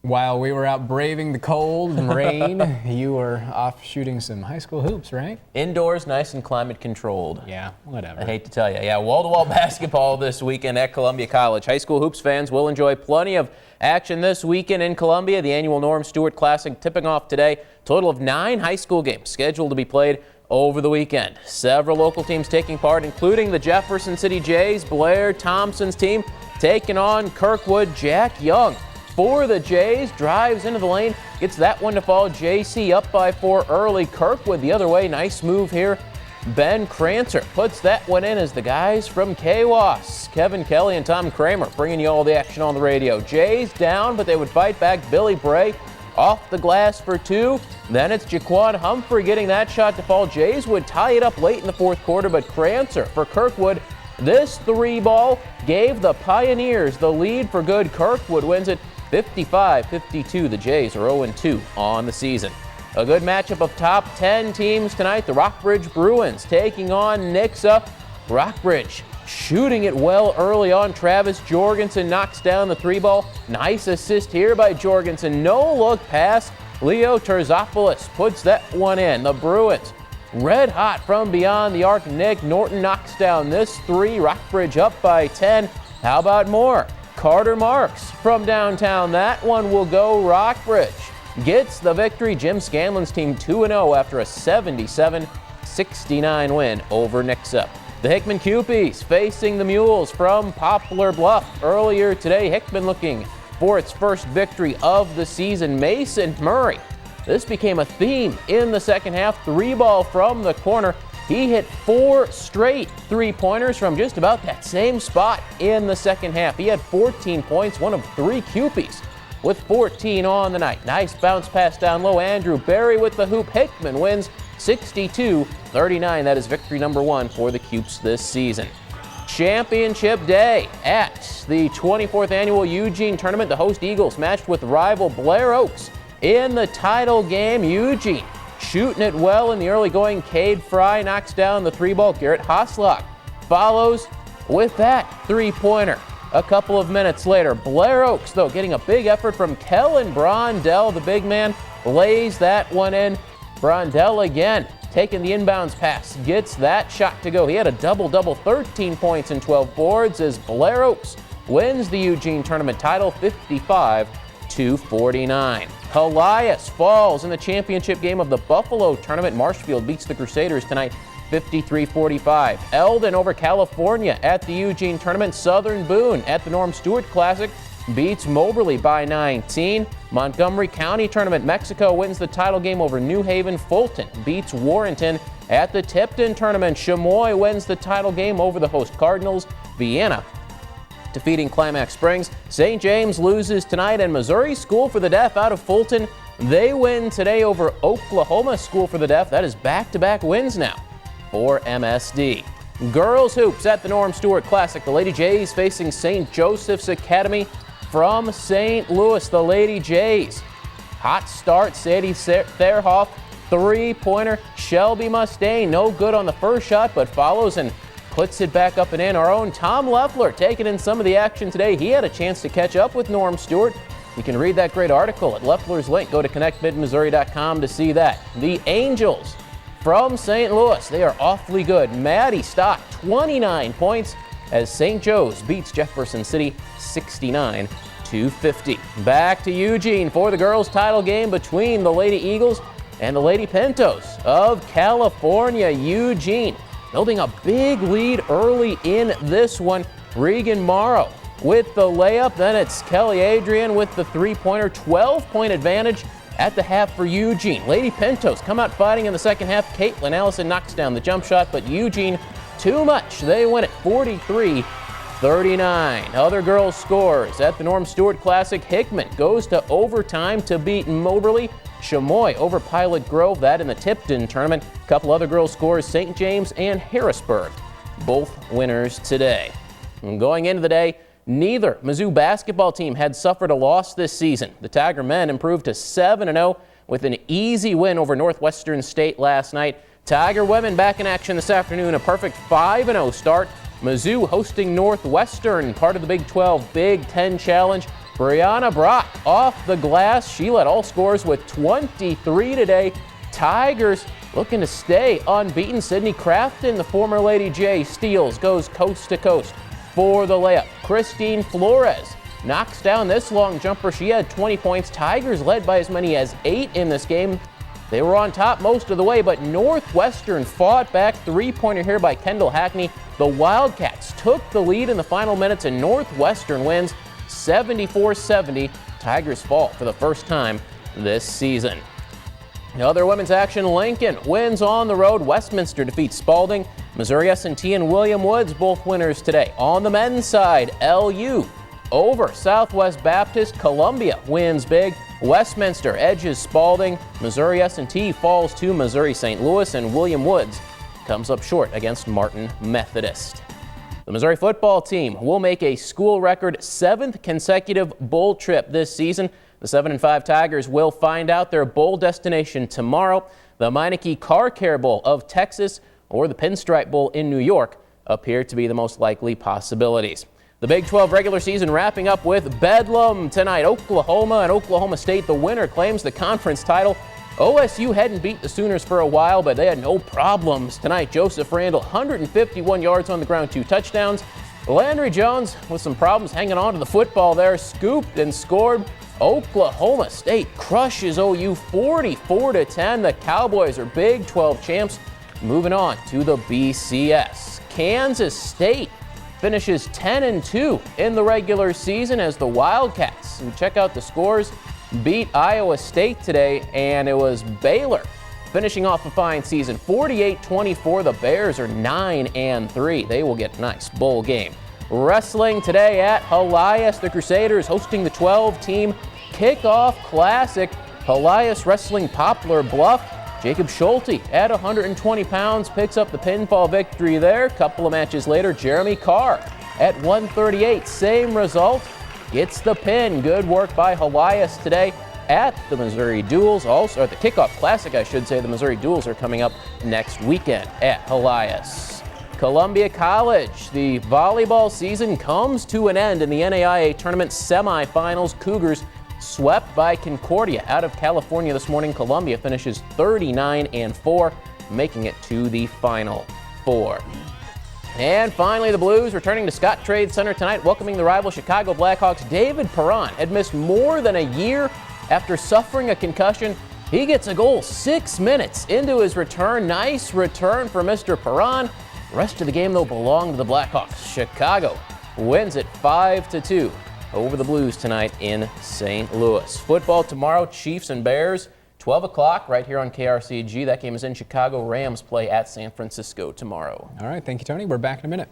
While we were out braving the cold and rain, you were off shooting some high school hoops, right? Indoors, nice and climate controlled. Yeah, whatever. I hate to tell you. Yeah, wall-to-wall basketball this weekend at Columbia College. High school hoops fans will enjoy plenty of action this weekend in Columbia. The annual Norm Stewart Classic tipping off today. Total of 9 high school games scheduled to be played over the weekend. Several local teams taking part, including the Jefferson City Jays. Blair Thompson's team taking on Kirkwood. Jack Young for the Jays drives into the lane, gets that one to fall. JC up by 4 early. Kirkwood the other way. Nice move here. Ben Crancer puts that one in as the guys from KWAS, Kevin Kelly and Tom Kramer, bringing you all the action on the radio. Jays down, but they would fight back. Billy Bray off the glass for 2. Then it's Jaquan Humphrey getting that shot to fall. Jays would tie it up late in the 4th quarter, but Crancer for Kirkwood. This 3-ball gave the Pioneers the lead for good. Kirkwood wins it 55-52. The Jays are 0-2 on the season. A good matchup of top 10 teams tonight. The Rockbridge Bruins taking on Nixa. Rockbridge shooting it well early on. Travis Jorgensen knocks down the 3-ball. Nice assist here by Jorgensen. No look pass. Leo Terzopoulos puts that one in. The Bruins red hot from beyond the arc. Nick Norton knocks down this 3. Rockbridge up by 10. How about more? Carter Marks from downtown. That one will go Rockbridge. Gets the victory. Jim Scanlon's team 2-0 after a 77-69 win over Nixa. The Hickman Cupies facing the Mules from Poplar Bluff earlier today. Hickman looking for its first victory of the season. Mason Murray. This became a theme in the second half. 3-ball from the corner. He hit 4 straight 3-pointers from just about that same spot in the second half. He had 14 points, one of 3 Cupies with 14 on the night. Nice bounce pass down low. Andrew Berry with the hoop. Hickman wins 62-39. That is victory number 1 for the Cupes this season. Championship day at the 24th annual Eugene tournament. The host Eagles matched with rival Blair Oaks in the title game. Eugene shooting it well in the early going. Cade Fry knocks down the 3-ball. Garrett Haslock follows with that 3-pointer. A couple of minutes later, Blair Oaks, though, getting a big effort from Kellen Brondell. The big man lays that one in. Brondell again taking the inbounds pass, gets that shot to go. He had a double-double, 13 points and 12 boards as Blair Oaks wins the Eugene tournament title 55-49. Elias falls in the championship game of the Buffalo tournament. Marshfield beats the Crusaders tonight 53-45. Eldon over California at the Eugene tournament. Southern Boone at the Norm Stewart Classic beats Moberly by 19. Montgomery County tournament. Mexico wins the title game over New Haven. Fulton beats Warrenton at the Tipton tournament. Chamois wins the title game over the host Cardinals. Vienna defeating Climax Springs. St. James loses tonight, and Missouri School for the Deaf out of Fulton, they win today over Oklahoma School for the Deaf. That is back-to-back wins now for MSD. Girls hoops at the Norm Stewart Classic. The Lady Jays facing St. Joseph's Academy from St. Louis. The Lady Jays. Hot start. Sadie Therhoff. 3-pointer. Shelby Mustaine. No good on the first shot, but follows and puts it back up and in. Our own Tom Leffler taking in some of the action today. He had a chance to catch up with Norm Stewart. You can read that great article at Leffler's link. Go to connectmidmissouri.com to see that. The Angels from St. Louis, they are awfully good. Maddie Stock, 29 points as St. Joe's beats Jefferson City 69-50. Back to Eugene for the girls' title game between the Lady Eagles and the Lady Pintos of California. Eugene building a big lead early in this one. Regan Morrow with the layup. Then it's Kelly Adrian with the 3-pointer. 12-point advantage at the half for Eugene. Lady Pintos come out fighting in the second half. Caitlin Allison knocks down the jump shot, but Eugene too much. They win it 43-39. Other girls scores at the Norm Stewart Classic. Hickman goes to overtime to beat Moberly. Chamois over Pilot Grove, that in the Tipton tournament. A couple other girls scores, St. James and Harrisburg, both winners today. And going into the day, neither Mizzou basketball team had suffered a loss this season. The Tiger men improved to 7-0 with an easy win over Northwestern State last night. Tiger women back in action this afternoon, a perfect 5-0 start. Mizzou hosting Northwestern, part of the Big 12 Big Ten Challenge. Brianna Brock off the glass. She led all scorers with 23 today. Tigers looking to stay unbeaten. Sydney Crafton, the former Lady J, steals, goes coast to coast for the layup. Christine Flores knocks down this long jumper. She had 20 points. Tigers led by as many as 8 in this game. They were on top most of the way, but Northwestern fought back. Three-pointer here by Kendall Hackney. The Wildcats took the lead in the final minutes, and Northwestern wins 74-70. Tigers fall for the first time this season. In other women's action, Lincoln wins on the road. Westminster defeats Spalding. Missouri S&T and William Woods both winners today. On the men's side, LU over Southwest Baptist. Columbia wins big. Westminster edges Spalding. Missouri S&T falls to Missouri St. Louis, and William Woods comes up short against Martin Methodist. The Missouri football team will make a school record 7th consecutive bowl trip this season. The 7-5 Tigers will find out their bowl destination tomorrow. The Meineke Car Care Bowl of Texas or the Pinstripe Bowl in New York appear to be the most likely possibilities. The Big 12 regular season wrapping up with Bedlam tonight. Oklahoma and Oklahoma State. The winner claims the conference title. OSU hadn't beat the Sooners for a while, but they had no problems tonight. Joseph Randall, 151 yards on the ground, 2 touchdowns. Landry Jones with some problems hanging on to the football there, scooped and scored. Oklahoma State crushes OU 44-10. The Cowboys are Big 12 champs. Moving on to the BCS. Kansas State finishes 10-2 in the regular season as the Wildcats, and check out the scores, beat Iowa State today, and it was Baylor finishing off a fine season 48-24. The Bears are 9-3. They will get a nice bowl game. Wrestling today at Helias. The Crusaders hosting the 12-team kickoff classic. Helias wrestling Poplar Bluff. Jacob Schulte at 120 pounds picks up the pinfall victory there. Couple of matches later, Jeremy Carr at 138, same result, gets the pin. Good work by Helias today at the Missouri Duels. Also, at the Kickoff Classic, I should say, the Missouri Duels are coming up next weekend at Helias. Columbia College, the volleyball season comes to an end in the NAIA tournament semifinals. Cougars swept by Concordia out of California this morning. Columbia finishes 39-4, making it to the Final Four. And finally, the Blues returning to Scott Trade Center tonight, welcoming the rival Chicago Blackhawks. David Perron had missed more than a year after suffering a concussion. He gets a goal 6 minutes into his return. Nice return for Mr. Perron. The rest of the game, though, belonged to the Blackhawks. Chicago wins it 5-2 over the Blues tonight in St. Louis. Football tomorrow, Chiefs and Bears, 12 o'clock right here on KRCG. That game is in Chicago. Rams play at San Francisco tomorrow. All right, thank you, Tony. We're back in a minute.